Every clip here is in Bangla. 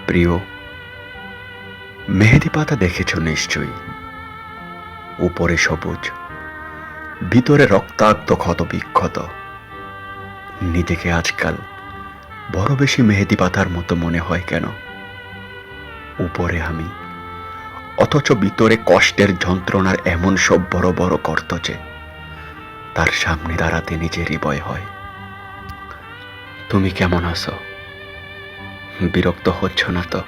প্রিয়, মেহেদি পাতা দেখেছ নিশ্চয়ই। উপরে সবুজ, ভিতরে রক্তাক্ত ক্ষত বিক্ষত। নিজেকে আজকাল বড় বেশি মেহেদি পাতার মতো মনে হয় কেন? উপরে আমি, অথচ ভিতরে কষ্টের যন্ত্রণার এমন সব বড় বড় গর্ত যে তার সামনে দাঁড়াতে নিজেরই ভয় হয়। তুমি কেমন আছো? বিরক্ত হচ্ছ না তো?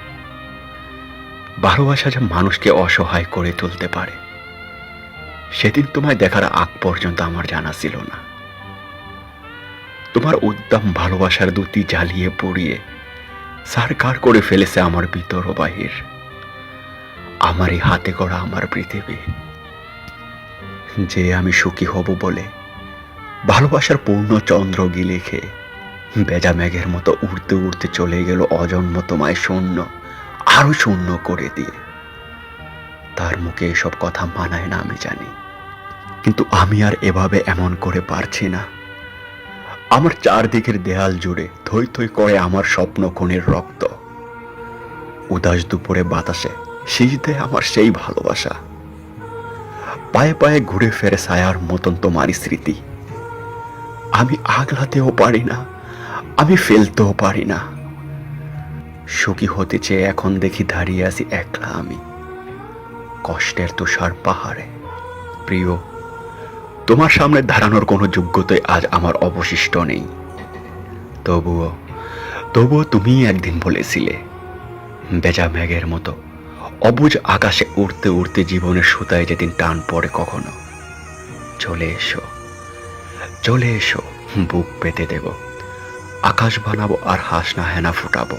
ভালোবাসা যে মানুষকে অসহায় করে তুলতে পারে, সেদিন তোমায় দেখার আগ পর্যন্ত আমার জানা ছিল না। তোমার উদ্দাম ভালোবাসার দুটি জ্বালিয়ে পুড়িয়ে সারকার করে ফেলেছে আমার ভিতর ও বাহির, আমারই হাতে গড়া আমার পৃথিবী। যে আমি সুখী হব বলে ভালোবাসার পূর্ণ চন্দ্র গিলে খেয়ে বেজা মেঘের মতো উড়তে উড়তে চলে গেল অজন্ম তোমায় শূন্য, আরো শূন্য করে দিয়ে। তার মুখে এসব কথা মানায় না আমি জানি, কিন্তু আমি আর এভাবে এমন করে পারছি না। আমার চারদিকের দেয়াল জুড়ে থই থই করে আমার স্বপ্ন খুনের রক্ত। উদাস দুপুরে বাতাসে শীষ দেয় আমার সেই ভালোবাসা। পায়ে পায়ে ঘুরে ফেরে ছায়ার মতন তোমারই স্মৃতি। আমি আগলাতেও পারি না, আমি ফেলতেও পারি না। সুখী হতে চেয়ে এখন দেখি দাঁড়িয়ে আছি একলা আমি কষ্টের তুষার পাহাড়ে। প্রিয়, তোমার সামনে দাঁড়ানোর কোনো যোগ্যতাই আজ আমার অবশিষ্ট নেই। তবুও তবুও তুমিই একদিন বলেছিলে, বেজা মেঘের মতো অবুঝ আকাশে উড়তে উড়তে জীবনের সুতায় যেদিন টান পড়ে কখনো, চলে এসো, চলে এসো, বুক পেতে দেব, আকাশ বানাবো আর হাসনা হেনা ফুটাবো।